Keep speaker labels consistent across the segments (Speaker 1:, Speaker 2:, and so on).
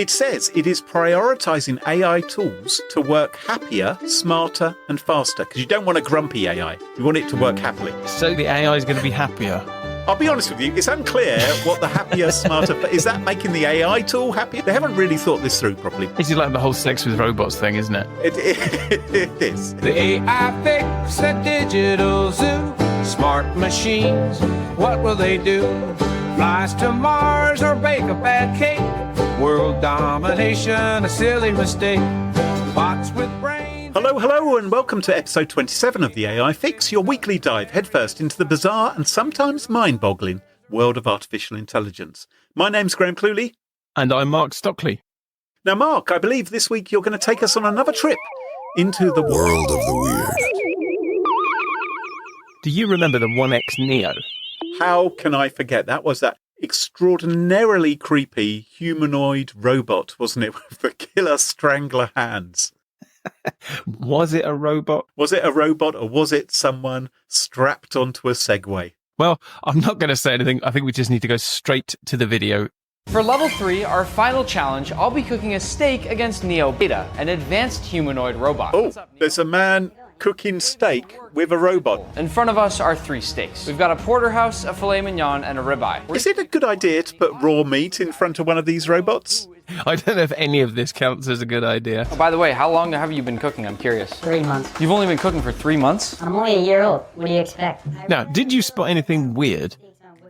Speaker 1: It says it is prioritising AI tools to work happier, smarter and faster. Because you don't want a grumpy AI. You want it to work happily.
Speaker 2: So the AI is going to be happier?
Speaker 1: I'll be honest with you, it's unclear what the happier, smarter... Is that making the AI tool happier? They haven't really thought this through properly.
Speaker 2: This is like the whole sex with robots thing, isn't it?
Speaker 1: It is.
Speaker 3: The AI fix a digital zoo. Smart machines, what will they do? Flies to Mars or bake a bad cake? World domination, a silly mistake. Bots with brains.
Speaker 1: Hello, and welcome to episode 27 of the AI Fix, your weekly dive headfirst into the bizarre and sometimes mind-boggling world of artificial intelligence. My name's Graham Cluley.
Speaker 2: And I'm Mark Stockley.
Speaker 1: Now, Mark, I believe this week you're going to take us on another trip into the world of the weird.
Speaker 2: Do you remember the 1X Neo?
Speaker 1: How can I forget? That was that extraordinarily creepy humanoid robot, wasn't it, with the killer strangler hands?
Speaker 2: Was it a robot?
Speaker 1: Was it a robot or was it someone strapped onto a Segway?
Speaker 2: Well, I'm not going to say anything. I think we just need to go straight to the video.
Speaker 4: For level 3, our final challenge, I'll be cooking a steak against Neo Beta, an advanced humanoid robot.
Speaker 1: Oh, there's a man cooking steak with a robot.
Speaker 4: In front of us are 3 steaks. We've got a porterhouse, a filet mignon, and a ribeye.
Speaker 1: Is it a good idea to put raw meat in front of one of these robots?
Speaker 2: I don't know if any of this counts as a good idea.
Speaker 4: Oh, by the way, how long have you been cooking? I'm curious.
Speaker 5: 3 months.
Speaker 4: You've only been cooking for 3 months?
Speaker 5: I'm only a year old. What do you expect?
Speaker 2: Now, did you spot anything weird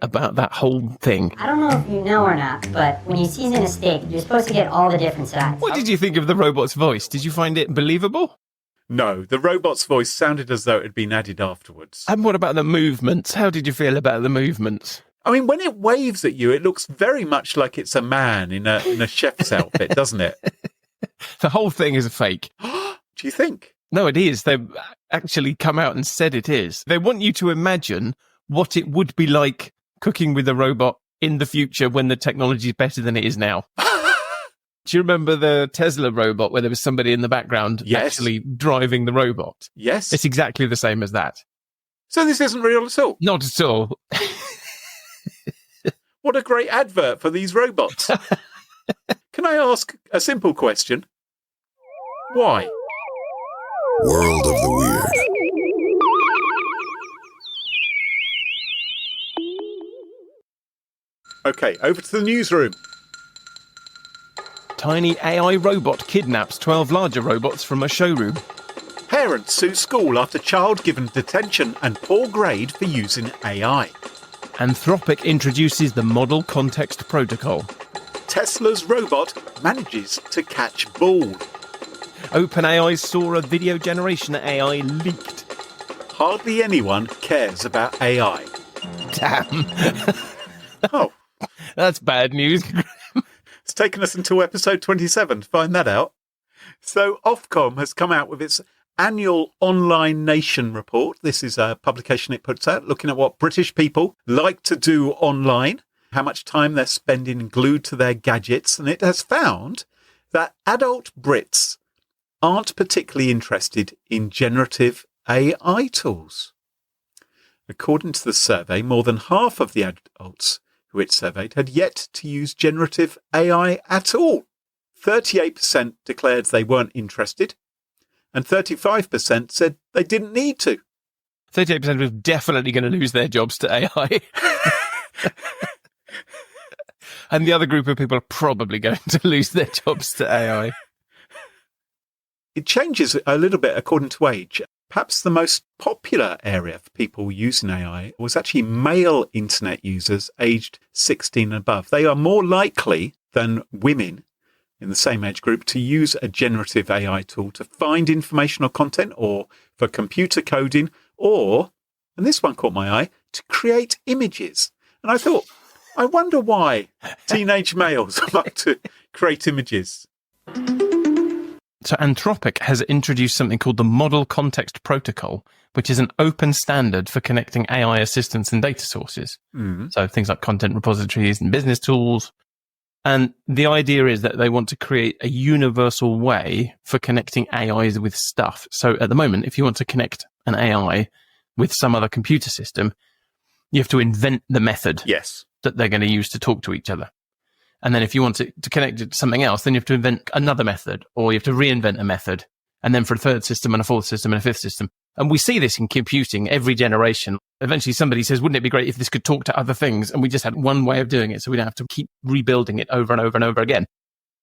Speaker 2: about that whole thing?
Speaker 5: I don't know if you know or not, but when you season a steak, you're supposed to get all the different sides.
Speaker 2: What did you think of the robot's voice? Did you find it believable?
Speaker 1: No, the robot's voice sounded as though it had been added afterwards.
Speaker 2: And what about the movements? How did you feel about the movements?
Speaker 1: I mean, when it waves at you, it looks very much like it's a man in a chef's outfit, doesn't it?
Speaker 2: The whole thing is a fake.
Speaker 1: Do you think?
Speaker 2: No, it is. They've actually come out and said it is. They want you to imagine what it would be like cooking with a robot in the future when the technology is better than it is now. Do you remember the Tesla robot where there was somebody in the background actually driving the robot?
Speaker 1: Yes.
Speaker 2: It's exactly the same as that.
Speaker 1: So this isn't real at all?
Speaker 2: Not at all.
Speaker 1: What a great advert for these robots. Can I ask a simple question? Why?
Speaker 6: World of the weird.
Speaker 1: Okay, over to the newsroom.
Speaker 2: Tiny AI robot kidnaps 12 larger robots from a showroom.
Speaker 1: Parents sue school after child given detention and poor grade for using AI.
Speaker 2: Anthropic introduces the Model Context Protocol.
Speaker 1: Tesla's robot manages to catch ball.
Speaker 2: OpenAI's Sora video generation AI leaked.
Speaker 1: Hardly anyone cares about AI.
Speaker 2: Damn.
Speaker 1: Oh.
Speaker 2: That's bad news.
Speaker 1: It's taken us until episode 27 to find that out. So Ofcom has come out with its annual Online Nation report. This is a publication it puts out looking at what British people like to do online, how much time they're spending glued to their gadgets. And it has found that adult Brits aren't particularly interested in generative AI tools. According to the survey, more than half of the adults who it surveyed had yet to use generative AI at all. 38% declared they weren't interested, and 35% said they didn't need to.
Speaker 2: 38% are definitely going to lose their jobs to AI. And the other group of people are probably going to lose their jobs to AI.
Speaker 1: It changes a little bit according to age. Perhaps the most popular area for people using AI was actually male internet users aged 16 and above. They are more likely than women in the same age group to use a generative AI tool to find information or content, or for computer coding, or, and this one caught my eye, to create images. And I thought, I wonder why teenage males like to create images.
Speaker 2: So Anthropic has introduced something called the Model Context Protocol, which is an open standard for connecting AI assistants and data sources. So things like content repositories and business tools. And the idea is that they want to create a universal way for connecting AIs with stuff. So at the moment, if you want to connect an AI with some other computer system, you have to invent the method
Speaker 1: Yes.
Speaker 2: that they're going to use to talk to each other. And then if you want to connect it to something else, then you have to invent another method, or you have to reinvent a method. And then for a third system and a fourth system and a fifth system. And we see this in computing every generation. Eventually somebody says, wouldn't it be great if this could talk to other things? And we just had one way of doing it, so we don't have to keep rebuilding it over and over and over again.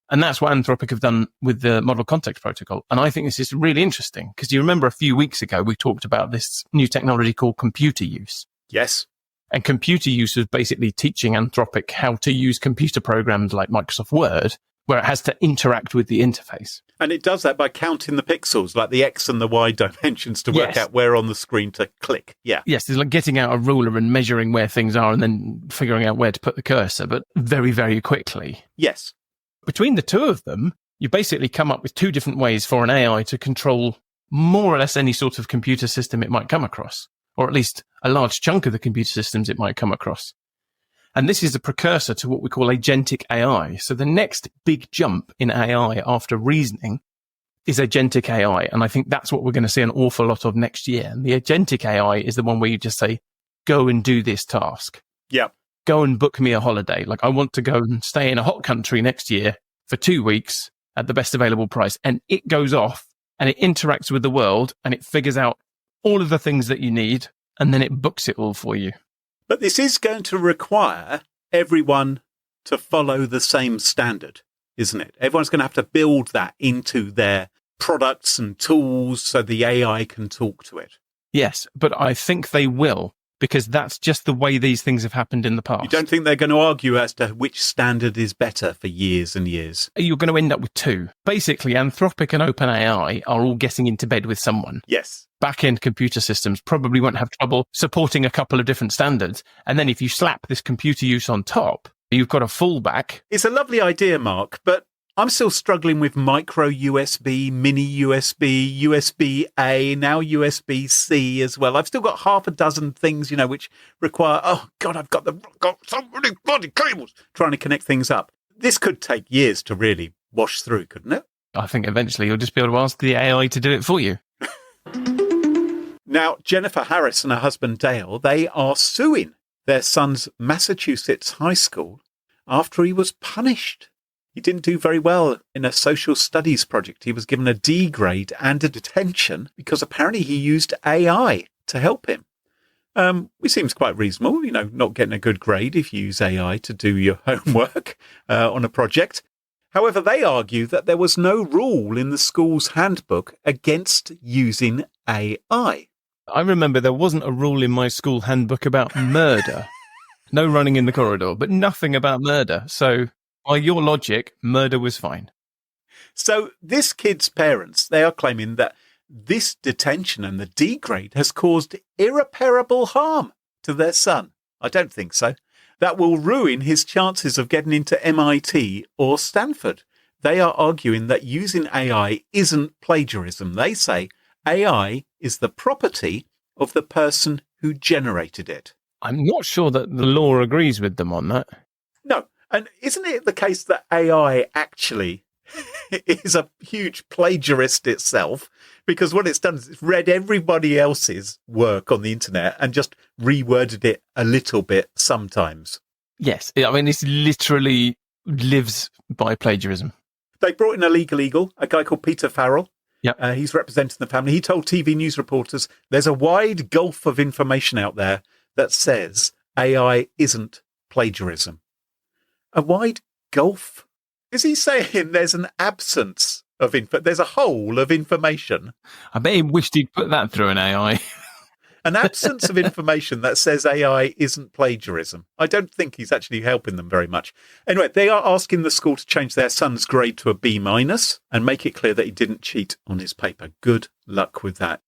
Speaker 2: And that's what Anthropic have done with the Model Context Protocol. And I think this is really interesting because you remember a few weeks ago, we talked about this new technology called computer use.
Speaker 1: Yes.
Speaker 2: And computer use was basically teaching Anthropic how to use computer programs like Microsoft Word, where it has to interact with the interface.
Speaker 1: And it does that by counting the pixels, like the X and the Y dimensions, to work out where on the screen to click. Yeah.
Speaker 2: Yes, it's like getting out a ruler and measuring where things are and then figuring out where to put the cursor, but very, very quickly.
Speaker 1: Yes.
Speaker 2: Between the two of them, you basically come up with two different ways for an AI to control more or less any sort of computer system it might come across, or at least a large chunk of the computer systems it might come across. And this is a precursor to what we call agentic AI. So the next big jump in AI after reasoning is agentic AI. And I think that's what we're going to see an awful lot of next year. And the agentic AI is the one where you just say, go and do this task.
Speaker 1: Yeah.
Speaker 2: Go and book me a holiday. Like I want to go and stay in a hot country next year for 2 weeks at the best available price. And it goes off and it interacts with the world and it figures out all of the things that you need. And then it books it all for you.
Speaker 1: But this is going to require everyone to follow the same standard, isn't it? Everyone's going to have to build that into their products and tools so the AI can talk to it.
Speaker 2: Yes, but I think they will, because that's just the way these things have happened in the past.
Speaker 1: You don't think they're going to argue as to which standard is better for years and years?
Speaker 2: You're going to end up with two. Basically, Anthropic and OpenAI are all getting into bed with someone.
Speaker 1: Yes.
Speaker 2: Back-end computer systems probably won't have trouble supporting a couple of different standards. And then if you slap this computer use on top, you've got a fallback.
Speaker 1: It's a lovely idea, Mark, but I'm still struggling with micro USB, mini USB, USB-A, now USB-C as well. I've still got half a dozen things, which require, oh God, I've got so many bloody cables trying to connect things up. This could take years to really wash through, couldn't it?
Speaker 2: I think eventually you'll just be able to ask the AI to do it for you.
Speaker 1: Now, Jennifer Harris and her husband Dale, they are suing their son's Massachusetts high school after he was punished. He didn't do very well in a social studies project. He was given a D grade and a detention because apparently he used AI to help him. Which seems quite reasonable, not getting a good grade if you use AI to do your homework on a project. However, they argue that there was no rule in the school's handbook against using AI.
Speaker 2: I remember there wasn't a rule in my school handbook about murder. No running in the corridor, but nothing about murder. So by your logic, murder was fine.
Speaker 1: So this kid's parents, they are claiming that this detention and the D grade has caused irreparable harm to their son. I don't think so. That will ruin his chances of getting into MIT or Stanford. They are arguing that using AI isn't plagiarism. They say AI is the property of the person who generated it.
Speaker 2: I'm not sure that the law agrees with them on that.
Speaker 1: No. And isn't it the case that AI actually is a huge plagiarist itself? Because what it's done is it's read everybody else's work on the internet and just reworded it a little bit sometimes.
Speaker 2: Yes. I mean, this literally lives by plagiarism.
Speaker 1: They brought in a legal eagle, a guy called Peter Farrell.
Speaker 2: Yep.
Speaker 1: He's representing the family. He told TV news reporters there's a wide gulf of information out there that says AI isn't plagiarism. A wide gulf? Is he saying there's an absence of there's a hole of information?
Speaker 2: I bet he wished he'd put that through an AI.
Speaker 1: An absence of information that says AI isn't plagiarism. I don't think he's actually helping them very much. Anyway, they are asking the school to change their son's grade to a B- and make it clear that he didn't cheat on his paper. Good luck with that.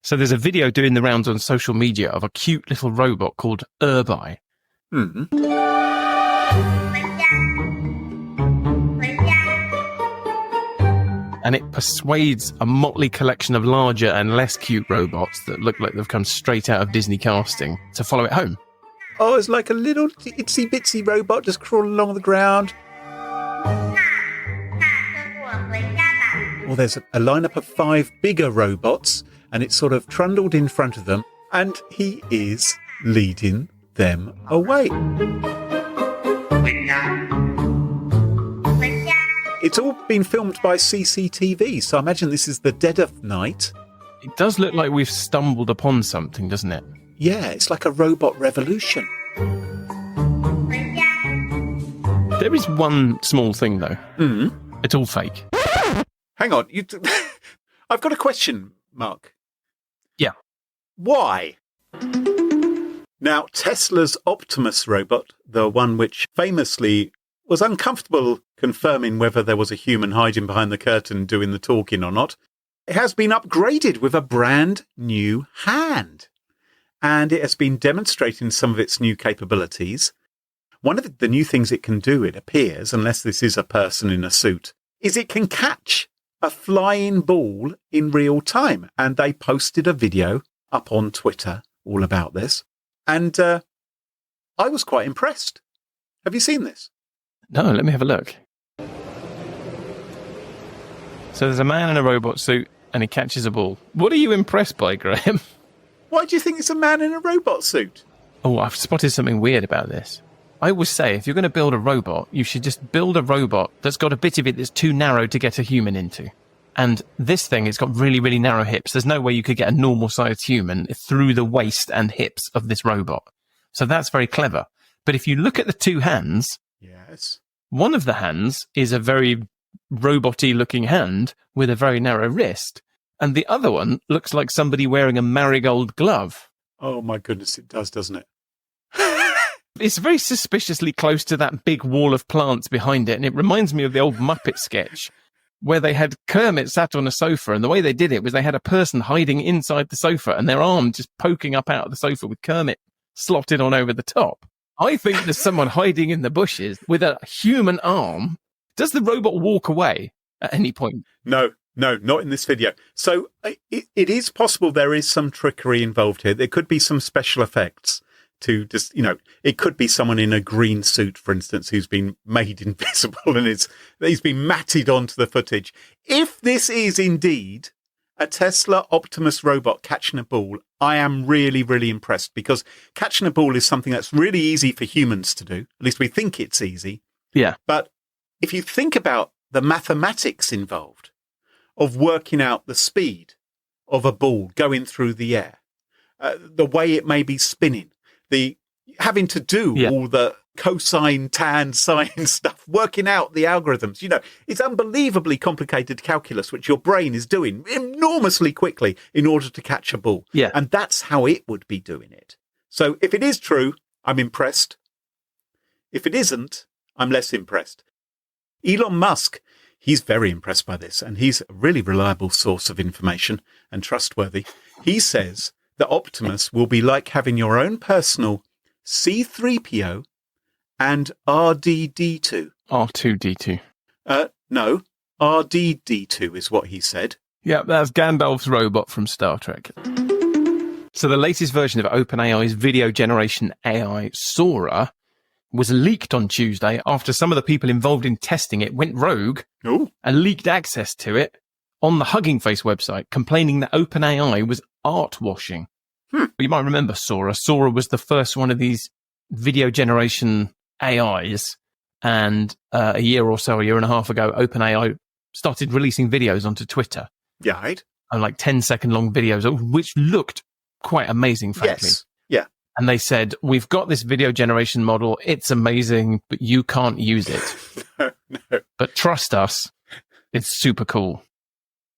Speaker 2: So there's a video doing the rounds on social media of a cute little robot called Urbi. And it persuades a motley collection of larger and less cute robots that look like they've come straight out of Disney casting to follow it home.
Speaker 1: Oh, it's like a little itsy bitsy robot just crawling along the ground. Well, there's a lineup of 5 bigger robots, and it's sort of trundled in front of them, and he is leading them away. It's all been filmed by CCTV, so I imagine this is the dead of night.
Speaker 2: It does look like we've stumbled upon something, doesn't it?
Speaker 1: Yeah, it's like a robot revolution.
Speaker 2: There is one small thing, though. It's all fake.
Speaker 1: Hang on. I've got a question, Mark.
Speaker 2: Yeah.
Speaker 1: Why? Now, Tesla's Optimus robot, the one which famously was uncomfortable confirming whether there was a human hiding behind the curtain doing the talking or not, it has been upgraded with a brand new hand. And it has been demonstrating some of its new capabilities. One of the new things it can do, it appears, unless this is a person in a suit, is it can catch a flying ball in real time. And they posted a video up on Twitter all about this. And I was quite impressed. Have you seen this?
Speaker 2: No, let me have a look. So there's a man in a robot suit and he catches a ball. What are you impressed by, Graham?
Speaker 1: Why do you think it's a man in a robot suit?
Speaker 2: Oh, I've spotted something weird about this. I always say, if you're going to build a robot, you should just build a robot that's got a bit of it that's too narrow to get a human into. And this thing, it's got really, really narrow hips. There's no way you could get a normal-sized human through the waist and hips of this robot. So that's very clever. But if you look at the two hands,
Speaker 1: yes,
Speaker 2: one of the hands is a very robot-y looking hand with a very narrow wrist. And the other one looks like somebody wearing a marigold glove.
Speaker 1: Oh my goodness, it does, doesn't it?
Speaker 2: It's very suspiciously close to that big wall of plants behind it. And it reminds me of the old Muppet sketch where they had Kermit sat on a sofa. And the way they did it was they had a person hiding inside the sofa and their arm just poking up out of the sofa with Kermit slotted on over the top. I think there's someone hiding in the bushes with a human arm. Does the robot walk away at any point?
Speaker 1: No, not in this video. So it is possible there is some trickery involved here. There could be some special effects to just, it could be someone in a green suit, for instance, who's been made invisible and he's been matted onto the footage. If this is indeed a Tesla Optimus robot catching a ball, I am really, really impressed, because catching a ball is something that's really easy for humans to do. At least we think it's easy.
Speaker 2: Yeah.
Speaker 1: But if you think about the mathematics involved of working out the speed of a ball going through the air, the way it may be spinning, the having to do all the cosine, tan, sine stuff, working out the algorithms, it's unbelievably complicated calculus, which your brain is doing enormously quickly in order to catch a ball.
Speaker 2: Yeah.
Speaker 1: And that's how it would be doing it. So if it is true, I'm impressed. If it isn't, I'm less impressed. Elon Musk, he's very impressed by this, and he's a really reliable source of information and trustworthy. He says that Optimus will be like having your own personal C-3PO and R2-D2.
Speaker 2: R2-D2.
Speaker 1: No, R2-D2 is what he said.
Speaker 2: Yeah, that's Gandalf's robot from Star Trek. So the latest version of OpenAI's video generation AI, Sora, was leaked on Tuesday after some of the people involved in testing it went rogue and leaked access to it on the Hugging Face website, complaining that OpenAI was art washing. You might remember Sora. Sora was the first one of these video generation AIs. And a year and a half ago, OpenAI started releasing videos onto Twitter.
Speaker 1: Yeah, right.
Speaker 2: And like 10-second long videos, which looked quite amazing, frankly.
Speaker 1: Yes. Yeah.
Speaker 2: And they said, we've got this video generation model. It's amazing, but you can't use it.
Speaker 1: No.
Speaker 2: But trust us, it's super cool.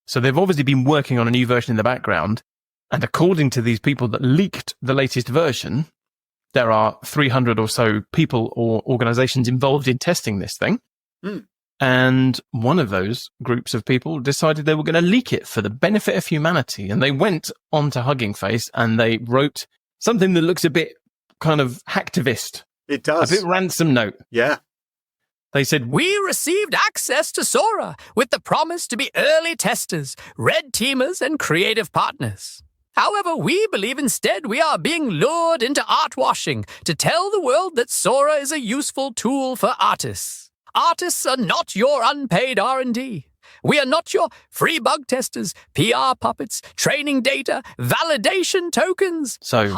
Speaker 2: So they've obviously been working on a new version in the background. And according to these people that leaked the latest version, there are 300 or so people or organizations involved in testing this thing. And one of those groups of people decided they were going to leak it for the benefit of humanity. And they went onto Hugging Face and they wrote something that looks a bit kind of hacktivist.
Speaker 1: It does.
Speaker 2: A bit ransom note.
Speaker 1: Yeah.
Speaker 2: They said,
Speaker 7: We received access to Sora with the promise to be early testers, red teamers, and creative partners. However, we believe instead we are being lured into art washing to tell the world that Sora is a useful tool for artists. Artists are not your unpaid R&D. We are not your free bug testers, PR puppets, training data, validation tokens.
Speaker 2: So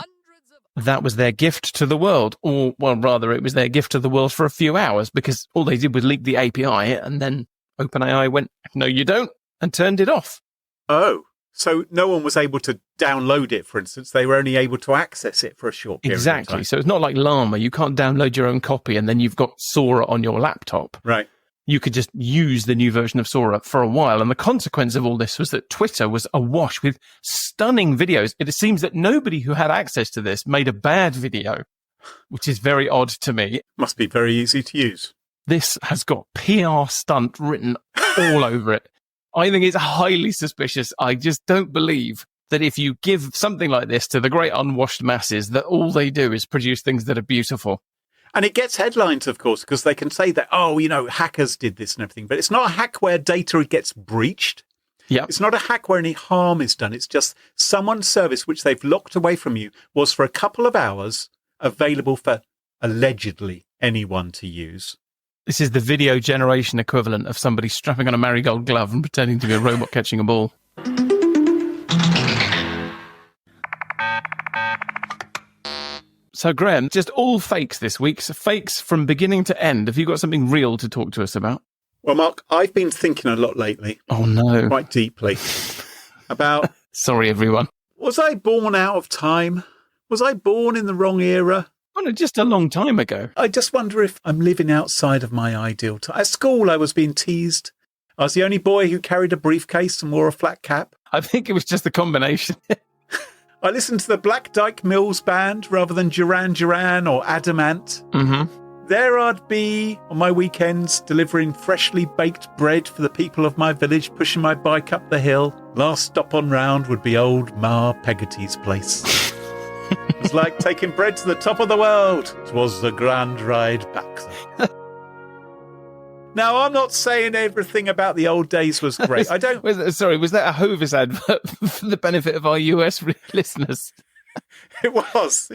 Speaker 2: that was their gift to the world, or, well, rather, it was their gift to the world for a few hours, because all they did was leak the API, and then OpenAI went, no, you don't, and turned it off.
Speaker 1: Oh, so no one was able to download it, for instance. They were only able to access it for a short period of
Speaker 2: Exactly.
Speaker 1: time.
Speaker 2: So it's not like Llama. You can't download your own copy and then you've got Sora on your laptop.
Speaker 1: Right.
Speaker 2: You could just use the new version of Sora for a while. And the consequence of all this was that Twitter was awash with stunning videos. It seems that nobody who had access to this made a bad video, which is very odd to me.
Speaker 1: Must be very easy to use.
Speaker 2: This has got PR stunt written all over it. I think it's highly suspicious. I just don't believe that if you give something like this to the great unwashed masses, that all they do is produce things that are beautiful.
Speaker 1: And it gets headlines, of course, because they can say that, oh, hackers did this and everything. But it's not a hack where data gets breached.
Speaker 2: Yeah.
Speaker 1: It's not a hack where any harm is done. It's just someone's service, which they've locked away from you, was for a couple of hours available for allegedly anyone to use.
Speaker 2: This is the video generation equivalent of somebody strapping on a marigold glove and pretending to be a robot catching a ball. So, Graham, just all fakes this week. So fakes from beginning to end. Have you got something real to talk to us about?
Speaker 1: Well, Mark, I've been thinking a lot lately.
Speaker 2: Oh, no.
Speaker 1: Quite deeply. About,
Speaker 2: Sorry, everyone.
Speaker 1: was I born out of time? Was I born in the wrong era?
Speaker 2: Oh, no, just a long time ago.
Speaker 1: I just wonder if I'm living outside of my ideal time. At school, I was being teased. I was the only boy who carried a briefcase and wore a flat cap.
Speaker 2: I think it was just a combination.
Speaker 1: I listened to the Black Dyke Mills Band rather than Duran Duran or Adamant.
Speaker 2: Mm-hmm.
Speaker 1: There I'd be on my weekends delivering freshly baked bread for the people of my village, pushing my bike up the hill. Last stop on round would be old Ma Peggotty's place. It was like taking bread to the top of the world. 'Twas the grand ride back then. Now, I'm not saying everything about the old days was great. I don't...
Speaker 2: Was that a Hovis advert for the benefit of our US listeners?
Speaker 1: It was.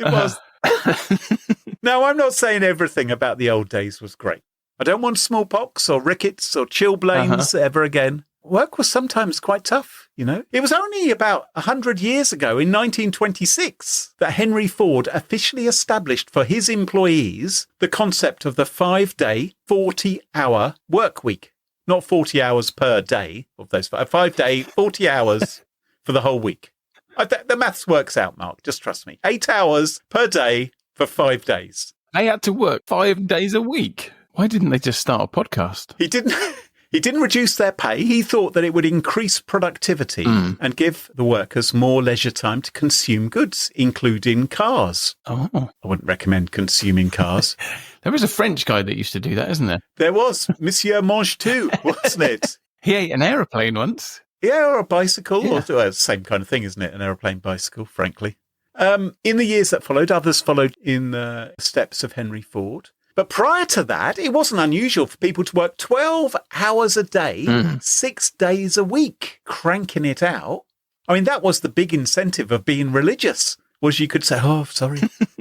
Speaker 1: No, I'm not saying everything about the old days was great. I don't want smallpox or rickets or chilblains ever again. Work was sometimes quite tough, It was only about 100 years ago, in 1926, that Henry Ford officially established for his employees the concept of the 5-day, 40-hour work week. Not 40 hours per day of those 5-day, 40 hours for the whole week. The maths works out, Mark. Just trust me. 8 hours per day for 5 days.
Speaker 2: They had to work 5 days a week. Why didn't they just start a podcast?
Speaker 1: He didn't reduce their pay. He thought that it would increase productivity and give the workers more leisure time to consume goods, including cars.
Speaker 2: Oh.
Speaker 1: I wouldn't recommend consuming cars.
Speaker 2: There was a French guy that used to do that, isn't there?
Speaker 1: There was. Monsieur Mange Tout, wasn't it?
Speaker 2: He ate an aeroplane once.
Speaker 1: Yeah, or a bicycle.
Speaker 2: Yeah.
Speaker 1: Or, same kind of thing, isn't it? An aeroplane bicycle, frankly. In the years that followed, others followed in the steps of Henry Ford. But prior to that, it wasn't unusual for people to work 12 hours a day, 6 days a week, cranking it out. I mean, that was the big incentive of being religious, was you could say, oh, sorry,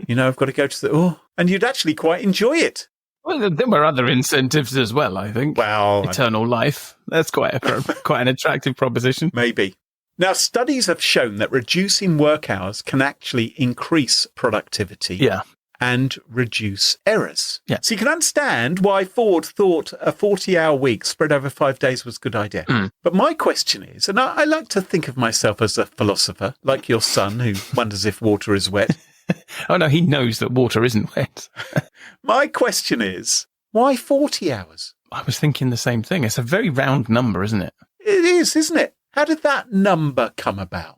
Speaker 1: I've got to go to and you'd actually quite enjoy it.
Speaker 2: Well, there were other incentives as well, I think.
Speaker 1: Well,
Speaker 2: eternal life. That's quite an attractive proposition.
Speaker 1: Maybe. Now, studies have shown that reducing work hours can actually increase productivity.
Speaker 2: Yeah.
Speaker 1: And reduce errors.
Speaker 2: Yeah.
Speaker 1: So you can understand why Ford thought a 40-hour week spread over 5 days was a good idea. But my question is, and I like to think of myself as a philosopher, like your son who wonders if water is wet.
Speaker 2: Oh, no, he knows that water isn't wet.
Speaker 1: My question is, why 40 hours?
Speaker 2: I was thinking the same thing. It's a very round number, isn't it?
Speaker 1: It is, isn't it? How did that number come about?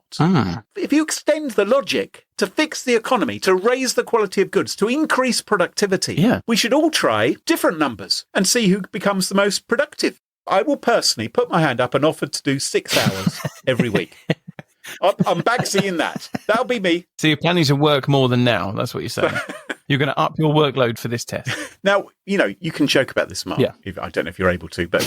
Speaker 1: If you extend the logic to fix the economy, to raise the quality of goods, to increase productivity, we should all try different numbers and see who becomes the most productive. I will personally put my hand up and offer to do 6 hours every week. I'm Bagsy in that. That'll be me.
Speaker 2: So you're planning to work more than now. That's what you're saying. You're going to up your workload for this test.
Speaker 1: Now, you can joke about this, Mark.
Speaker 2: Yeah.
Speaker 1: I don't know if you're able to, but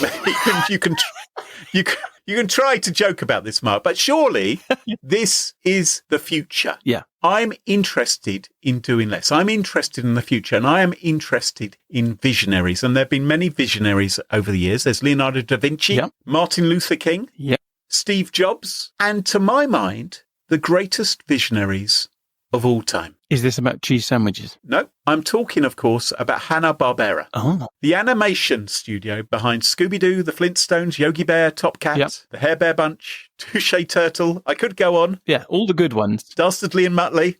Speaker 1: you can try to joke about this, Mark. But surely this is the future.
Speaker 2: Yeah.
Speaker 1: I'm interested in doing less. I'm interested in the future, and I am interested in visionaries. And there have been many visionaries over the years. There's Leonardo da Vinci, Martin Luther King, Steve Jobs, and to my mind, the greatest visionaries of all time.
Speaker 2: Is this about cheese sandwiches?
Speaker 1: No, I'm talking, of course, about Hanna-Barbera.
Speaker 2: Oh.
Speaker 1: The animation studio behind Scooby-Doo, the Flintstones, Yogi Bear, Top Cat,
Speaker 2: Yep.
Speaker 1: the Hair Bear Bunch, Touche Turtle. I could go on.
Speaker 2: Yeah, all the good ones.
Speaker 1: Dastardly and Muttley.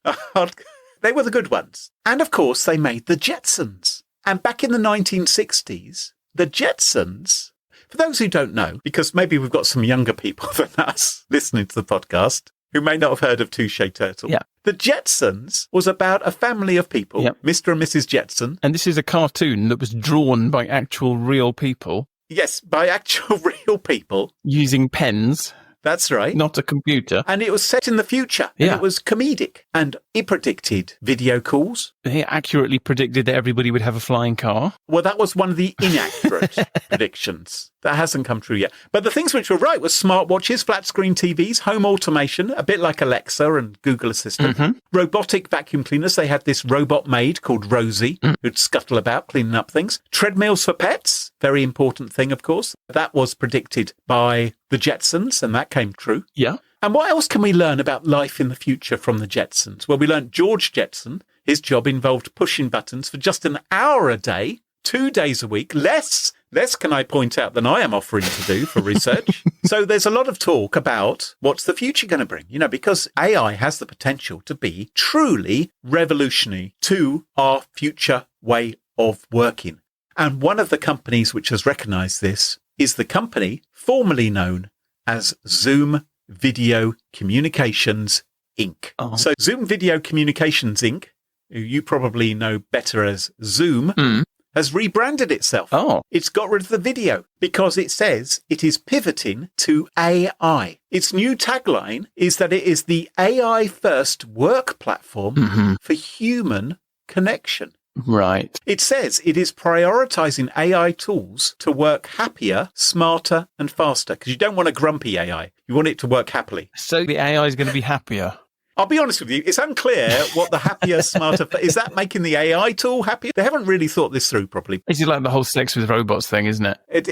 Speaker 1: They were the good ones. And, of course, they made the Jetsons. And back in the 1960s, the Jetsons, for those who don't know, because maybe we've got some younger people than us listening to the podcast who may not have heard of Touche Turtle.
Speaker 2: Yeah.
Speaker 1: The Jetsons was about a family of people,
Speaker 2: Yep.
Speaker 1: Mr. and Mrs. Jetson.
Speaker 2: And this is a cartoon that was drawn by actual real people
Speaker 1: Yes, by actual real people.
Speaker 2: using pens,
Speaker 1: That's right.
Speaker 2: not a computer.
Speaker 1: And it was set in the future. And
Speaker 2: Yeah.
Speaker 1: it was comedic. And it predicted video calls.
Speaker 2: They accurately predicted that everybody would have a flying car.
Speaker 1: Well, that was one of the inaccurate predictions. That hasn't come true yet. But the things which were right were smartwatches, flat screen TVs, home automation, a bit like Alexa and Google Assistant, robotic vacuum cleaners. They had this robot maid called Rosie who'd scuttle about cleaning up things. Treadmills for pets, very important thing, of course. That was predicted by the Jetsons, and that came true.
Speaker 2: Yeah.
Speaker 1: And what else can we learn about life in the future from the Jetsons? Well, we learned George Jetson, his job involved pushing buttons for just an hour a day, 2 days a week, less can I point out than I am offering to do for research. So there's a lot of talk about what's the future going to bring, because AI has the potential to be truly revolutionary to our future way of working. And one of the companies which has recognized this is the company formerly known as Zoom Video Communications, Inc.
Speaker 2: Oh.
Speaker 1: So Zoom Video Communications, Inc., who you probably know better as Zoom, has rebranded itself.
Speaker 2: Oh.
Speaker 1: It's got rid of the video because it says it is pivoting to AI. Its new tagline is that it is the AI-first work platform for human connection.
Speaker 2: Right.
Speaker 1: It says it is prioritizing AI tools to work happier, smarter, and faster. Because you don't want a grumpy AI. You want it to work happily.
Speaker 2: So the AI is going to be happier.
Speaker 1: I'll be honest with you, it's unclear what the happier, smarter... Is that making the AI tool happier? They haven't really thought this through properly.
Speaker 2: This is like the whole sex with robots thing, isn't it?
Speaker 1: It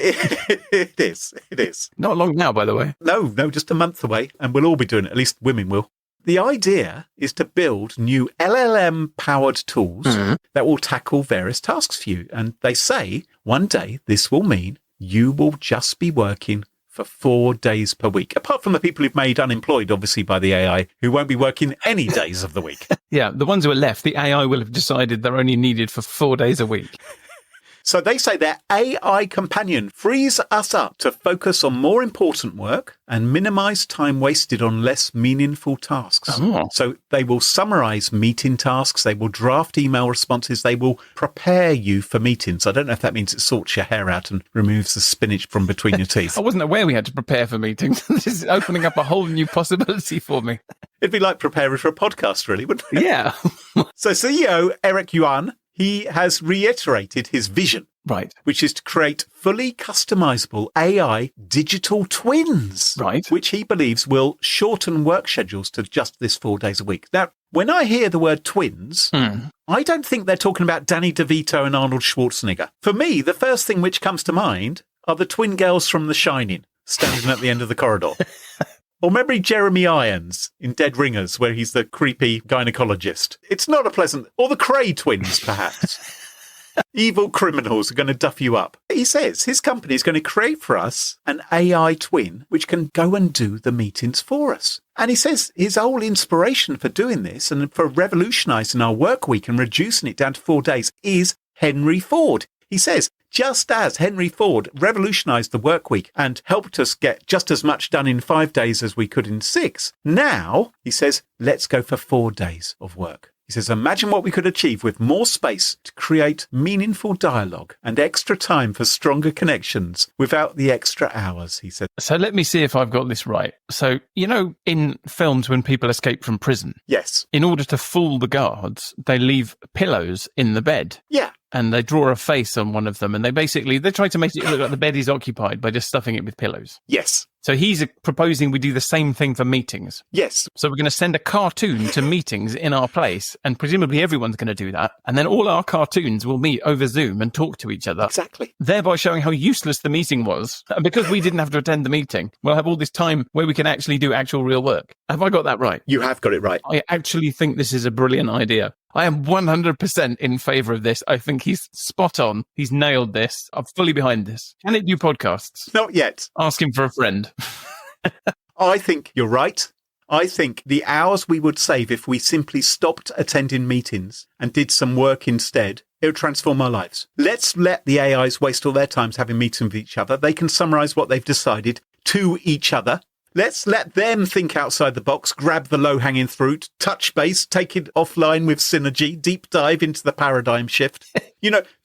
Speaker 1: is. It is.
Speaker 2: Not long now, by the way.
Speaker 1: No, just a month away. And we'll all be doing it. At least women will. The idea is to build new LLM-powered tools that will tackle various tasks for you. And they say one day this will mean you will just be working for 4 days per week, apart from the people who've made unemployed, obviously, by the AI, who won't be working any days of the week.
Speaker 2: Yeah, the ones who are left, the AI will have decided they're only needed for 4 days a week.
Speaker 1: So they say their AI companion frees us up to focus on more important work and minimize time wasted on less meaningful tasks.
Speaker 2: Oh.
Speaker 1: So they will summarize meeting tasks. They will draft email responses. They will prepare you for meetings. I don't know if that means it sorts your hair out and removes the spinach from between your teeth.
Speaker 2: I wasn't aware we had to prepare for meetings. This is opening up a whole new possibility for me.
Speaker 1: It'd be like preparing for a podcast, really, wouldn't it?
Speaker 2: Yeah.
Speaker 1: So CEO Eric Yuan, he has reiterated his vision,
Speaker 2: Right.
Speaker 1: which is to create fully customizable AI digital twins,
Speaker 2: Right.
Speaker 1: which he believes will shorten work schedules to just this 4 days a week. Now, when I hear the word twins, I don't think they're talking about Danny DeVito and Arnold Schwarzenegger. For me, the first thing which comes to mind are the twin girls from The Shining, standing at the end of the corridor. Or maybe Jeremy Irons in Dead Ringers, where he's the creepy gynecologist. It's not a pleasant... Or the Cray twins, perhaps. Evil criminals are going to duff you up. He says his company is going to create for us an AI twin which can go and do the meetings for us. And he says his whole inspiration for doing this and for revolutionising our work week and reducing it down to 4 days is Henry Ford. He says, just as Henry Ford revolutionised the work week and helped us get just as much done in 5 days as we could in 6, now, he says, let's go for 4 days of work. He says, imagine what we could achieve with more space to create meaningful dialogue and extra time for stronger connections without the extra hours, he said.
Speaker 2: So let me see if I've got this right. So, in films when people escape from prison,
Speaker 1: Yes.
Speaker 2: in order to fool the guards, they leave pillows in the bed.
Speaker 1: Yeah.
Speaker 2: And they draw a face on one of them, and they try to make it look like the bed is occupied by just stuffing it with pillows.
Speaker 1: Yes.
Speaker 2: So he's proposing we do the same thing for meetings.
Speaker 1: Yes.
Speaker 2: So we're going to send a cartoon to meetings in our place, and presumably everyone's going to do that. And then all our cartoons will meet over Zoom and talk to each other.
Speaker 1: Exactly.
Speaker 2: Thereby showing how useless the meeting was. And because we didn't have to attend the meeting, we'll have all this time where we can actually do actual real work. Have I got that right?
Speaker 1: You have got it right.
Speaker 2: I actually think this is a brilliant idea. I am 100% in favour of this. I think he's spot on. He's nailed this. I'm fully behind this. Can it do podcasts?
Speaker 1: Not yet.
Speaker 2: Ask him for a friend.
Speaker 1: I think you're right. I think the hours we would save if we simply stopped attending meetings and did some work instead, it would transform our lives. Let's let the AIs waste all their times having meetings with each other. They can summarise what they've decided to each other. Let's let them think outside the box, grab the low-hanging fruit, touch base, take it offline with synergy, deep dive into the paradigm shift.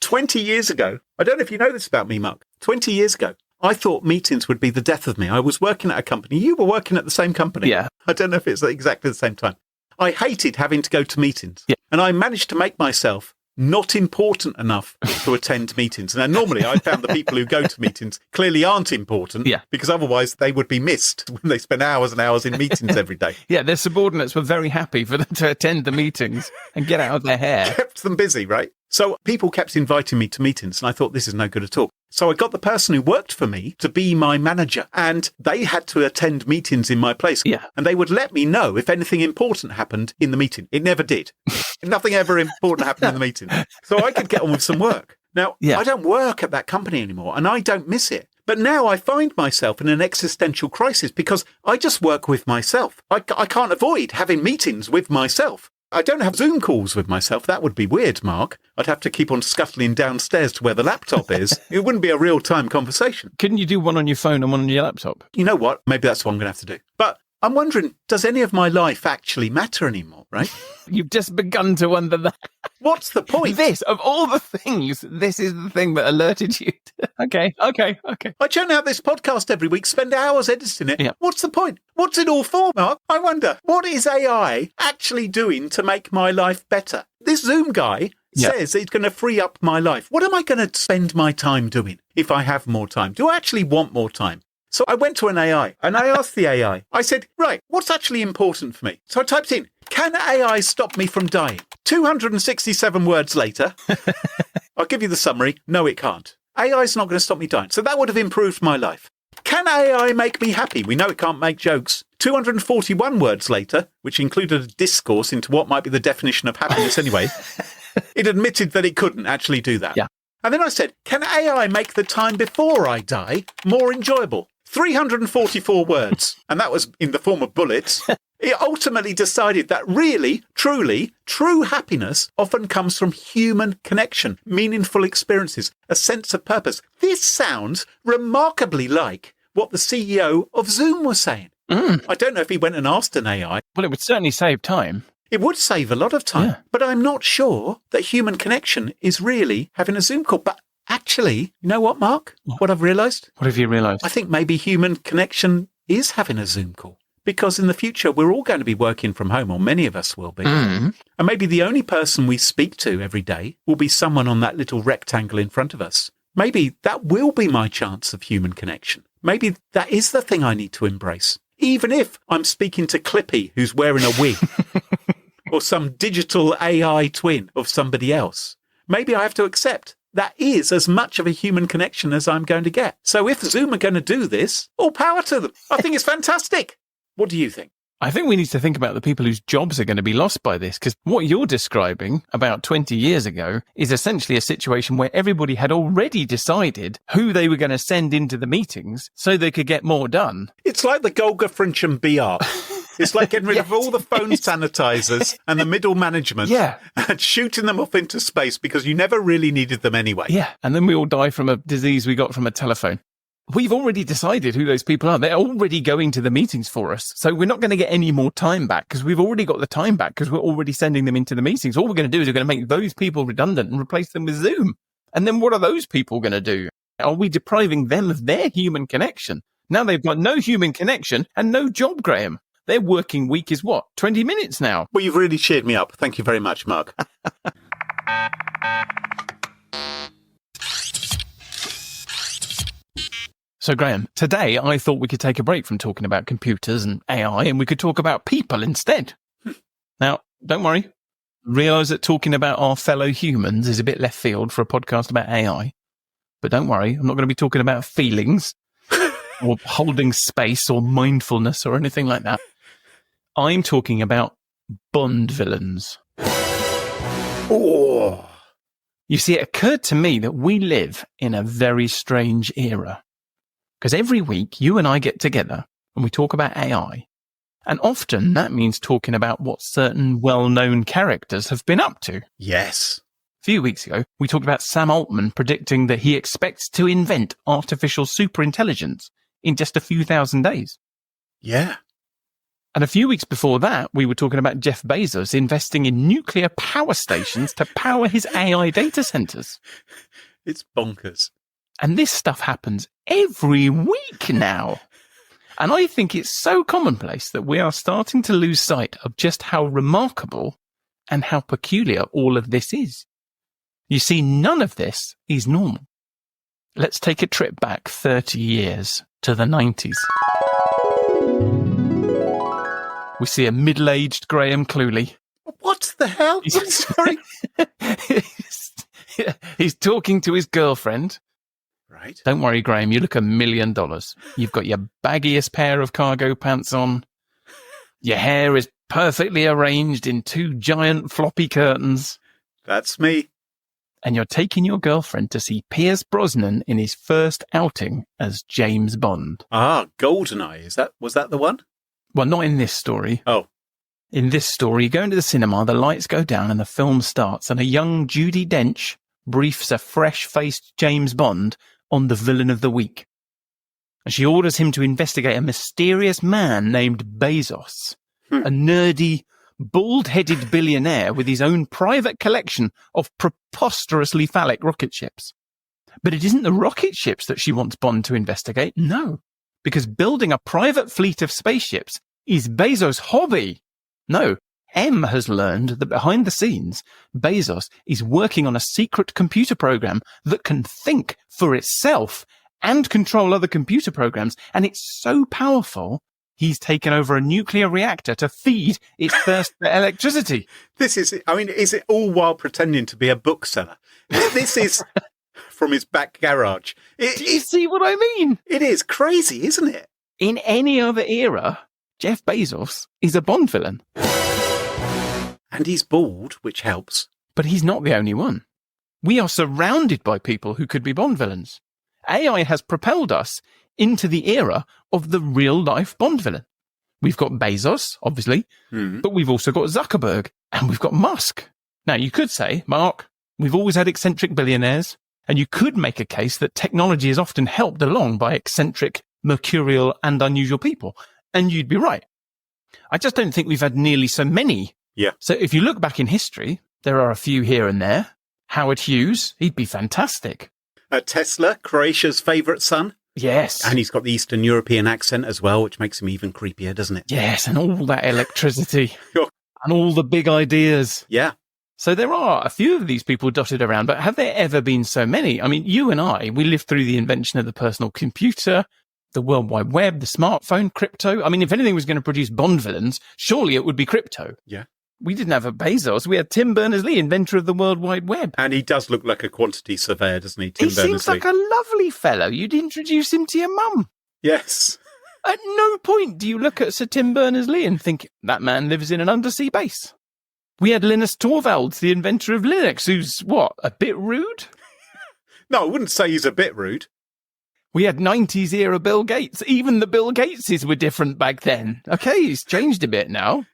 Speaker 1: 20 years ago, I don't know if you know this about me, Mark, 20 years ago, I thought meetings would be the death of me. I was working at a company. You were working at the same company.
Speaker 2: Yeah.
Speaker 1: I don't know if it's exactly the same time. I hated having to go to meetings.
Speaker 2: Yeah.
Speaker 1: And I managed to make myself not important enough to attend meetings. Now, normally I found the people who go to meetings clearly aren't important, because otherwise they would be missed when they spend hours and hours in meetings every day.
Speaker 2: Yeah, their subordinates were very happy for them to attend the meetings and get out of their hair.
Speaker 1: Kept them busy, right? So people kept inviting me to meetings, and I thought, this is no good at all. So I got the person who worked for me to be my manager, and they had to attend meetings in my place.
Speaker 2: Yeah.
Speaker 1: And they would let me know if anything important happened in the meeting. It never did. Nothing ever important happened in the meeting. So I could get on with some work. Now, I don't work at that company anymore, and I don't miss it. But now I find myself in an existential crisis because I just work with myself. I can't avoid having meetings with myself. I don't have Zoom calls with myself. That would be weird, Mark. I'd have to keep on scuttling downstairs to where the laptop is. It wouldn't be a real-time conversation.
Speaker 2: Couldn't you do one on your phone and one on your laptop?
Speaker 1: You know what? Maybe that's what I'm going to have to do. But I'm wondering, does any of my life actually matter anymore, right?
Speaker 2: You've just begun to wonder that.
Speaker 1: What's the point?
Speaker 2: This, of all the things, this is the thing that alerted you. Okay.
Speaker 1: I churn out this podcast every week, spend hours editing it.
Speaker 2: Yeah.
Speaker 1: What's the point? What's it all for, Mark? I wonder, what is AI actually doing to make my life better? This Zoom guy says it's going to free up my life. What am I going to spend my time doing if I have more time? Do I actually want more time? So I went to an AI and I asked the AI, I said, right, what's actually important for me? So I typed in, can AI stop me from dying? 267 words later, I'll give you the summary. No, it can't. AI is not going to stop me dying. So that would have improved my life. Can AI make me happy? We know it can't make jokes. 241 words later, which included a discourse into what might be the definition of happiness anyway, it admitted that it couldn't actually do that.
Speaker 2: Yeah.
Speaker 1: And then I said, can AI make the time before I die more enjoyable? 344 words, and that was in the form of bullets. It ultimately decided that really, truly, true happiness often comes from human connection, meaningful experiences, a sense of purpose. This sounds remarkably like what the CEO of Zoom was saying. I don't know if he went and asked an AI.
Speaker 2: Well, it would certainly save time.
Speaker 1: It would save a lot of time, but I'm not sure that human connection is really having a Zoom call. But actually, you know what, Mark? What I've realised?
Speaker 2: What have you realised?
Speaker 1: I think maybe human connection is having a Zoom call. Because in the future, we're all going to be working from home, or many of us will be. And maybe the only person we speak to every day will be someone on that little rectangle in front of us. Maybe that will be my chance of human connection. Maybe that is the thing I need to embrace. Even if I'm speaking to Clippy, who's wearing a wig, or some digital AI twin of somebody else. Maybe I have to accept that is as much of a human connection as I'm going to get. So if Zoom are going to do this, all power to them. I think it's fantastic. What do you think?
Speaker 2: I think we need to think about the people whose jobs are going to be lost by this, because what you're describing about 20 years ago is essentially a situation where everybody had already decided who they were going to send into the meetings so they could get more done.
Speaker 1: It's like the Golga Frincham BR. It's like getting rid of all the phone sanitizers and the middle management and shooting them off into space because you never really needed them anyway.
Speaker 2: Yeah, and then we all die from a disease we got from a telephone. We've already decided who those people are. They're already going to the meetings for us. So we're not going to get any more time back because we've already got the time back because we're already sending them into the meetings. All we're going to do is we're going to make those people redundant and replace them with Zoom. And then what are those people going to do? Are we depriving them of their human connection? Now they've got no human connection and no job, Graham. Their working week is what? 20 minutes now.
Speaker 1: Well, you've really cheered me up. Thank you very much, Mark.
Speaker 2: So, Graham, today I thought we could take a break from talking about computers and AI and we could talk about people instead. Now, don't worry. Realise that talking about our fellow humans is a bit left field for a podcast about AI. But don't worry, I'm not going to be talking about feelings or holding space or mindfulness or anything like that. I'm talking about Bond villains.
Speaker 1: Oh.
Speaker 2: You see, it occurred to me that we live in a very strange era. Because every week you and I get together and we talk about AI. And often that means talking about what certain well-known characters have been up to.
Speaker 1: Yes.
Speaker 2: A few weeks ago, we talked about Sam Altman predicting that he expects to invent artificial superintelligence in just a few thousand days.
Speaker 1: Yeah.
Speaker 2: And a few weeks before that, we were talking about Jeff Bezos investing in nuclear power stations to power his AI data centers.
Speaker 1: It's bonkers.
Speaker 2: And this stuff happens every week now. And I think it's so commonplace that we are starting to lose sight of just how remarkable and how peculiar all of this is. You see, none of this is normal. Let's take a trip back 30 years to the 90s. We see a middle-aged Graham Cluley.
Speaker 1: What the hell? I'm sorry.
Speaker 2: He's talking to his girlfriend.
Speaker 1: Right.
Speaker 2: Don't worry, Graham, you look $1 million. You've got your baggiest pair of cargo pants on. Your hair is perfectly arranged in 2 giant floppy curtains.
Speaker 1: That's me.
Speaker 2: And you're taking your girlfriend to see Pierce Brosnan in his first outing as James Bond.
Speaker 1: Ah, GoldenEye. Was that the one?
Speaker 2: Well, not in this story.
Speaker 1: Oh.
Speaker 2: In this story, you go into the cinema, the lights go down and the film starts, and a young Judi Dench briefs a fresh-faced James Bond on the villain of the week. And she orders him to investigate a mysterious man named Bezos, a nerdy, bald-headed billionaire with his own private collection of preposterously phallic rocket ships. But it isn't the rocket ships that she wants Bond to investigate, no, because building a private fleet of spaceships is Bezos' hobby. No, M has learned that behind the scenes, Bezos is working on a secret computer program that can think for itself and control other computer programs, and it's so powerful, he's taken over a nuclear reactor to feed its thirst for electricity.
Speaker 1: Is it all while pretending to be a bookseller? This is from his back garage.
Speaker 2: Do you see what I mean?
Speaker 1: It is crazy, isn't it?
Speaker 2: In any other era, Jeff Bezos is a Bond villain.
Speaker 1: And he's bald, which helps.
Speaker 2: But he's not the only one. We are surrounded by people who could be Bond villains. AI has propelled us into the era of the real-life Bond villain. We've got Bezos, obviously, but we've also got Zuckerberg, and we've got Musk. Now, you could say, Mark, we've always had eccentric billionaires, and you could make a case that technology is often helped along by eccentric, mercurial, and unusual people. And you'd be right. I just don't think we've had nearly so many.
Speaker 1: Yeah.
Speaker 2: So if you look back in history, there are a few here and there. Howard Hughes, he'd be fantastic.
Speaker 1: Tesla, Croatia's favourite son.
Speaker 2: Yes.
Speaker 1: And he's got the Eastern European accent as well, which makes him even creepier, doesn't it?
Speaker 2: Yes, and all that electricity and all the big ideas.
Speaker 1: Yeah.
Speaker 2: So there are a few of these people dotted around, but have there ever been so many? I mean, you and I, we lived through the invention of the personal computer, the World Wide Web, the smartphone, crypto. I mean, if anything was going to produce Bond villains, surely it would be crypto.
Speaker 1: Yeah.
Speaker 2: We didn't have a Bezos. We had Tim Berners-Lee, inventor of the World Wide Web.
Speaker 1: And he does look like a quantity surveyor, doesn't he, Tim Berners-Lee?
Speaker 2: He seems like a lovely fellow. You'd introduce him to your mum.
Speaker 1: Yes.
Speaker 2: At no point do you look at Sir Tim Berners-Lee and think, that man lives in an undersea base. We had Linus Torvalds, the inventor of Linux, who's, what, a bit rude?
Speaker 1: No, I wouldn't say he's a bit rude.
Speaker 2: We had 90s era Bill Gates. Even the Bill Gateses were different back then. Okay, he's changed a bit now.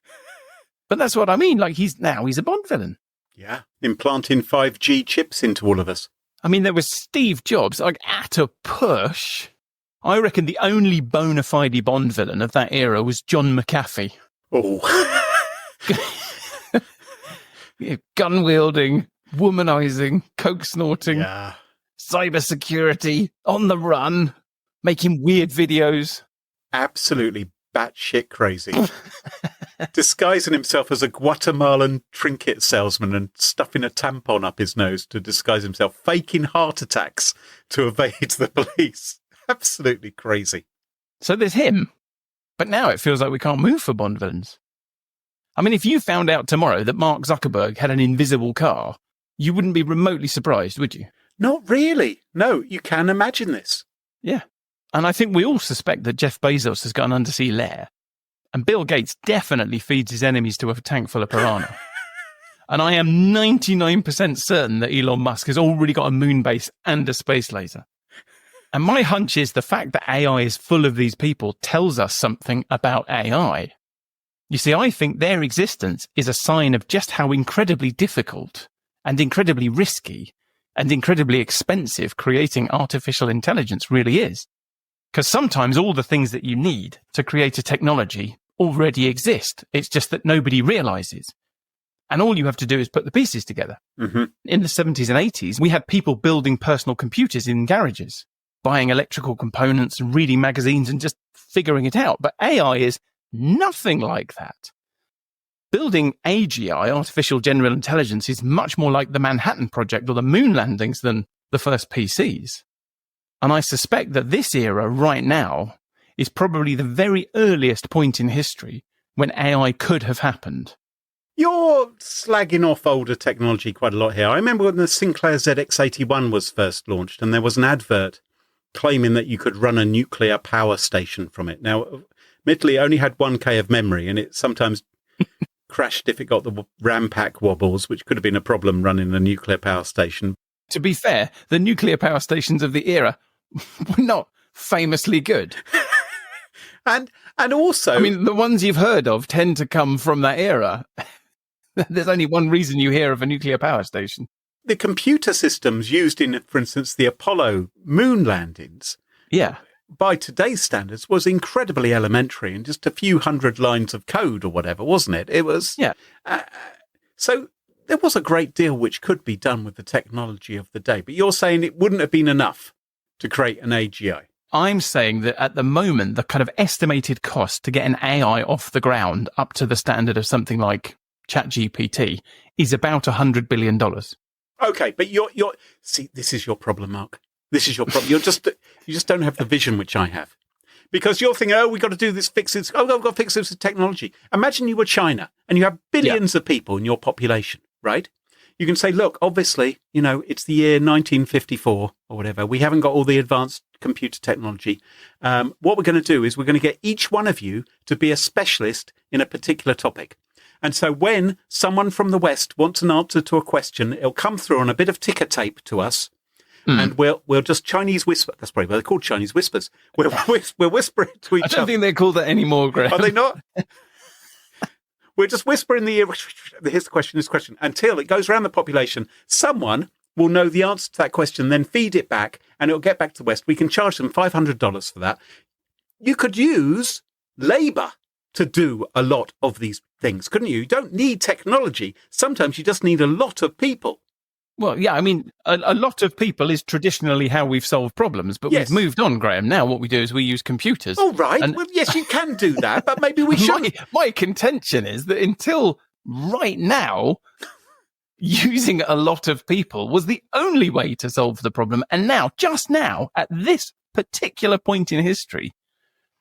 Speaker 2: But that's what I mean. Like, he's a Bond villain.
Speaker 1: Yeah. Implanting 5G chips into all of us.
Speaker 2: I mean, there was Steve Jobs, like, at a push. I reckon the only bona fide Bond villain of that era was John McAfee.
Speaker 1: Oh.
Speaker 2: Gun-wielding, womanizing, coke-snorting,
Speaker 1: yeah.
Speaker 2: cybersecurity, on the run, making weird videos.
Speaker 1: Absolutely batshit crazy. Disguising himself as a Guatemalan trinket salesman and stuffing a tampon up his nose to disguise himself, faking heart attacks to evade the police. Absolutely crazy.
Speaker 2: So there's him. But now it feels like we can't move for Bond villains. I mean, if you found out tomorrow that Mark Zuckerberg had an invisible car, you wouldn't be remotely surprised, would you?
Speaker 1: Not really. No, you can imagine this.
Speaker 2: Yeah. And I think we all suspect that Jeff Bezos has got an undersea lair. And Bill Gates definitely feeds his enemies to a tank full of piranha. And I am 99% certain that Elon Musk has already got a moon base and a space laser. And my hunch is the fact that AI is full of these people tells us something about AI. You see, I think their existence is a sign of just how incredibly difficult and incredibly risky and incredibly expensive creating artificial intelligence really is. Because sometimes all the things that you need to create a technology already exist. It's just that nobody realizes. And all you have to do is put the pieces together.
Speaker 1: Mm-hmm.
Speaker 2: In the 70s and 80s, we had people building personal computers in garages, buying electrical components and reading magazines and just figuring it out. But AI is nothing like that. Building AGI, artificial general intelligence, is much more like the Manhattan Project or the moon landings than the first PCs. And I suspect that this era right now is probably the very earliest point in history when AI could have happened.
Speaker 1: You're slagging off older technology quite a lot here. I remember when the Sinclair ZX81 was first launched and there was an advert claiming that you could run a nuclear power station from it. Now, admittedly, it only had 1K of memory and it sometimes crashed if it got the RAM pack wobbles, which could have been a problem running a nuclear power station.
Speaker 2: To be fair, the nuclear power stations of the era were not famously good.
Speaker 1: And also...
Speaker 2: I mean, the ones you've heard of tend to come from that era. There's only one reason you hear of a nuclear power station.
Speaker 1: The computer systems used in, for instance, the Apollo moon landings,
Speaker 2: Yeah.
Speaker 1: by today's standards, was incredibly elementary and just a few hundred lines of code or whatever, wasn't it? It was...
Speaker 2: Yeah.
Speaker 1: So there was a great deal which could be done with the technology of the day. But you're saying it wouldn't have been enough to create an AGI.
Speaker 2: I'm saying that at the moment, the kind of estimated cost to get an AI off the ground up to the standard of something like ChatGPT is about $100 billion.
Speaker 1: Okay, but you're see, this is your problem, Mark. This is your problem. You just don't have the vision which I have. Because you're thinking, oh, we've got to do this, fix this. Oh, I've got to fix this with technology. Imagine you were China and you have billions of people in your population, right? You can say, look, obviously, it's the year 1954 or whatever. We haven't got all the advanced computer technology. What we're going to do is we're going to get each one of you to be a specialist in a particular topic. And so when someone from the West wants an answer to a question, it'll come through on a bit of ticker tape to us. And we'll just Chinese whisper. That's probably what they're called, Chinese whispers. We'll whisper it to each other.
Speaker 2: I don't think they're called that anymore, Graham.
Speaker 1: Are they not? We're just whispering in the ear. Here's the question, until it goes around the population. Someone will know the answer to that question, then feed it back, and it'll get back to the West. We can charge them $500 for that. You could use labor to do a lot of these things, couldn't you? You don't need technology. Sometimes you just need a lot of people.
Speaker 2: Well, yeah, I mean, a lot of people is traditionally how we've solved problems, but
Speaker 1: Yes.
Speaker 2: we've moved on, Graham. Now what we do is we use computers.
Speaker 1: Oh, right.
Speaker 2: And
Speaker 1: Well, yes, you can do that, but maybe we should.
Speaker 2: my contention is that until right now, using a lot of people was the only way to solve the problem. And now, just now, at this particular point in history,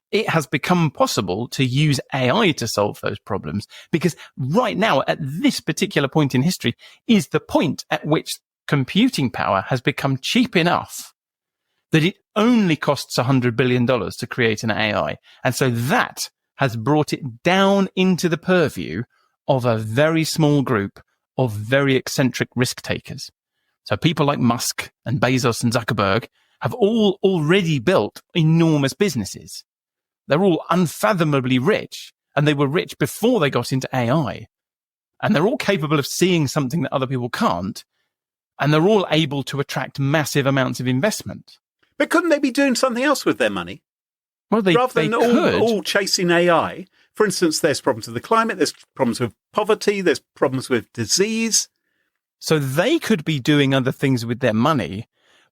Speaker 2: it has become possible to use AI to solve those problems, because right now, at this particular point in history, is the point at which computing power has become cheap enough that it only costs $100 billion to create an AI. And so that has brought it down into the purview of a very small group of very eccentric risk takers. So people like Musk and Bezos and Zuckerberg have all already built enormous businesses. They're all unfathomably rich, and they were rich before they got into AI. And they're all capable of seeing something that other people can't, and they're all able to attract massive amounts of investment.
Speaker 1: But couldn't they be doing something else with their money?
Speaker 2: Well,
Speaker 1: Rather than
Speaker 2: could.
Speaker 1: all chasing AI. For instance, there's problems with the climate, there's problems with poverty, there's problems with disease.
Speaker 2: So they could be doing other things with their money,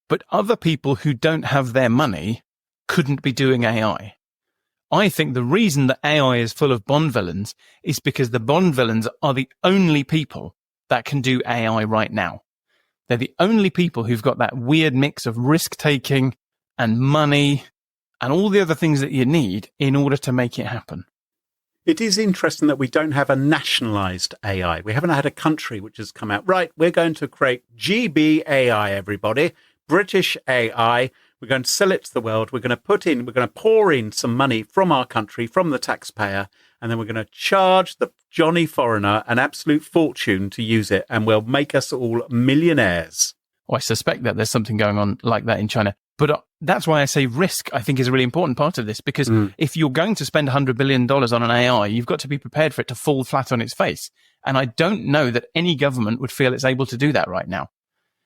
Speaker 2: but other people who don't have their money couldn't be doing AI. I think the reason that AI is full of Bond villains is because the Bond villains are the only people that can do AI right now. They're the only people who've got that weird mix of risk-taking and money and all the other things that you need in order to make it happen.
Speaker 1: It is interesting that we don't have a nationalized AI. We haven't had a country which has come out, right, we're going to create GBAI, everybody, British AI. We're going to sell it to the world. We're going to pour in some money from our country, from the taxpayer, and then we're going to charge the Johnny Foreigner an absolute fortune to use it, and we'll make us all millionaires.
Speaker 2: Well, I suspect that there's something going on like that in China. But that's why I say risk, I think, is a really important part of this, because if you're going to spend $100 billion on an AI, you've got to be prepared for it to fall flat on its face. And I don't know that any government would feel it's able to do that right now.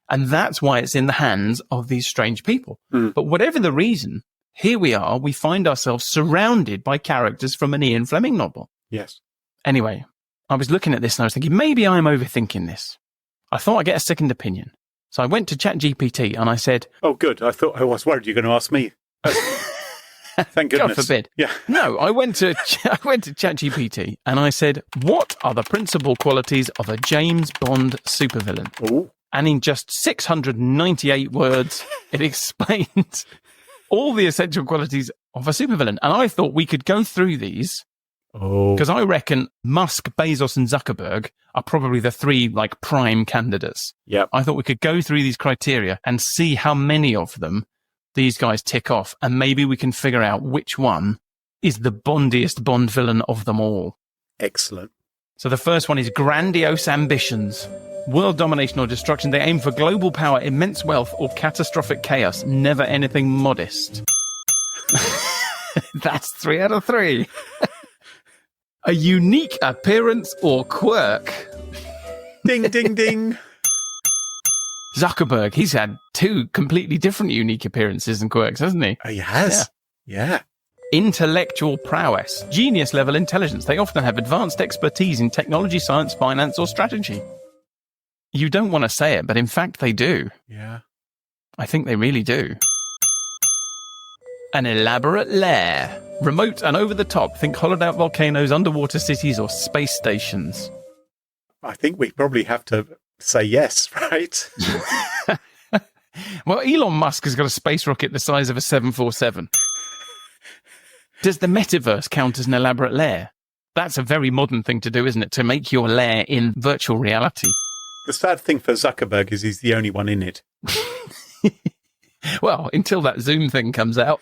Speaker 2: And that's why it's in the hands of these strange people. But whatever the reason, here we are, we find ourselves surrounded by characters from an Ian Fleming novel.
Speaker 1: Yes.
Speaker 2: Anyway, I was looking at this and I was thinking, maybe I'm overthinking this. I thought I'd get a second opinion. So I went to ChatGPT and I said...
Speaker 1: Oh, good. I was worried you were going to ask me. Thank goodness.
Speaker 2: God forbid.
Speaker 1: Yeah.
Speaker 2: No, I went to ChatGPT and I said, what are the principal qualities of a James Bond supervillain?
Speaker 1: Ooh.
Speaker 2: And in just 698 words, it explains all the essential qualities of a supervillain. And I thought we could go through these.
Speaker 1: Oh.
Speaker 2: Because I reckon Musk, Bezos and Zuckerberg are probably the three prime candidates.
Speaker 1: Yeah.
Speaker 2: I thought we could go through these criteria and see how many of them these guys tick off. And maybe we can figure out which one is the bondiest Bond villain of them all.
Speaker 1: Excellent.
Speaker 2: So the first one is grandiose ambitions. World domination or destruction. They aim for global power, immense wealth or catastrophic chaos. Never anything modest. That's 3 out of 3. A unique appearance or quirk.
Speaker 1: Ding, ding, ding.
Speaker 2: Zuckerberg, he's had 2 completely different unique appearances and quirks, hasn't he?
Speaker 1: He has. Yeah.
Speaker 2: Intellectual prowess. Genius level intelligence. They often have advanced expertise in technology, science, finance, or strategy. You don't want to say it, but in fact they do.
Speaker 1: Yeah.
Speaker 2: I think they really do. An elaborate lair. Remote and over the top. Think hollowed out volcanoes, underwater cities, or space stations.
Speaker 1: I think we probably have to say yes, right?
Speaker 2: Well, Elon Musk has got a space rocket the size of a 747. Does the metaverse count as an elaborate lair? That's a very modern thing to do, isn't it? To make your lair in virtual reality.
Speaker 1: The sad thing for Zuckerberg is he's the only one in it.
Speaker 2: Well, until that Zoom thing comes out.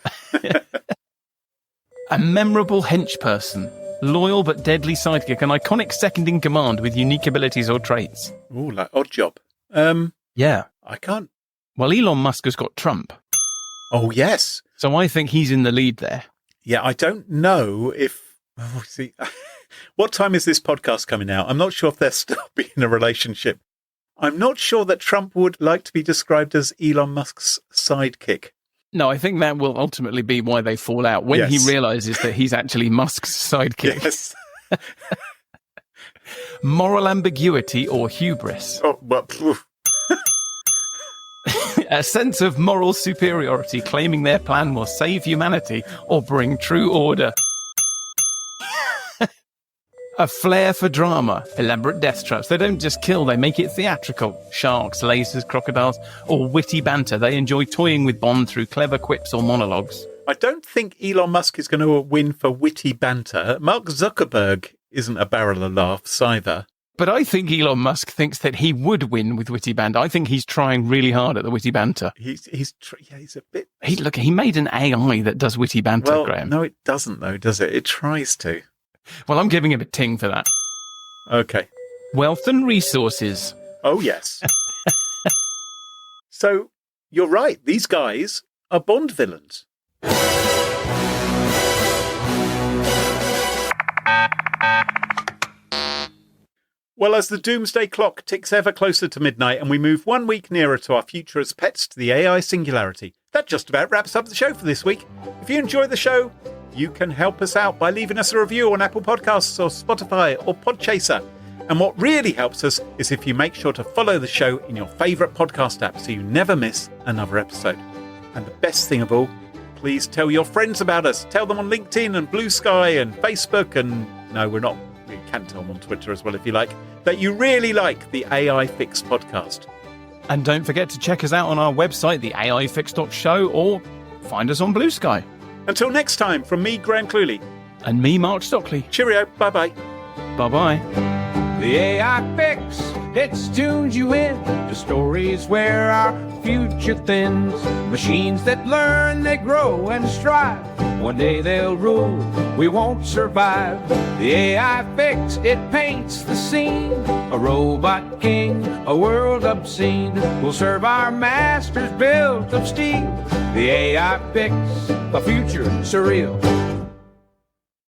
Speaker 2: A memorable henchperson. Loyal but deadly sidekick. An iconic second in command with unique abilities or traits.
Speaker 1: Ooh, like Odd Job.
Speaker 2: Yeah.
Speaker 1: I can't.
Speaker 2: Well, Elon Musk has got Trump.
Speaker 1: Oh, yes.
Speaker 2: So I think he's in the lead there.
Speaker 1: Yeah, I don't know if... Oh, see, what time is this podcast coming out? I'm not sure if they're still being in a relationship. I'm not sure that Trump would like to be described as Elon Musk's sidekick.
Speaker 2: No, I think that will ultimately be why they fall out, when he realizes that he's actually Musk's sidekick.
Speaker 1: Yes.
Speaker 2: Moral ambiguity or hubris.
Speaker 1: Oh, well,
Speaker 2: A sense of moral superiority, claiming their plan will save humanity or bring true order. A flair for drama, elaborate death traps. They don't just kill, they make it theatrical. Sharks, lasers, crocodiles, or witty banter. They enjoy toying with Bond through clever quips or monologues.
Speaker 1: I don't think Elon Musk is going to win for witty banter. Mark Zuckerberg isn't a barrel of laughs either.
Speaker 2: But I think Elon Musk thinks that he would win with witty banter. I think he's trying really hard at the witty banter.
Speaker 1: He's a bit...
Speaker 2: He made an AI that does witty banter,
Speaker 1: well,
Speaker 2: Graham.
Speaker 1: No, it doesn't, though, does it? It tries to.
Speaker 2: Well, I'm giving him a ting for that.
Speaker 1: Okay.
Speaker 2: Wealth and resources.
Speaker 1: Oh, yes. So, you're right. These guys are Bond villains. Well, as the doomsday clock ticks ever closer to midnight and we move 1 week nearer to our future as pets to the AI singularity, that just about wraps up the show for this week. If you enjoy the show, you can help us out by leaving us a review on Apple Podcasts or Spotify or Podchaser. And what really helps us is if you make sure to follow the show in your favourite podcast app so you never miss another episode. And the best thing of all, please tell your friends about us. Tell them on LinkedIn and Blue Sky and Facebook and... No, we're not. You can tell them on Twitter as well if you like. That you really like the AI Fix podcast.
Speaker 2: And don't forget to check us out on our website, the AIFix.show, or find us on Blue Sky.
Speaker 1: Until next time, from me, Graham Cluley.
Speaker 2: And me, Mark Stockley.
Speaker 1: Cheerio. Bye-bye.
Speaker 2: Bye-bye.
Speaker 3: The AI Fix, it's tunes you in to stories where our future thins. Machines that learn, they grow and strive. One day they'll rule, we won't survive. The AI Fix, it paints the scene. A robot king, a world obscene. Will serve our masters built of steel. The AI Fix, a future surreal.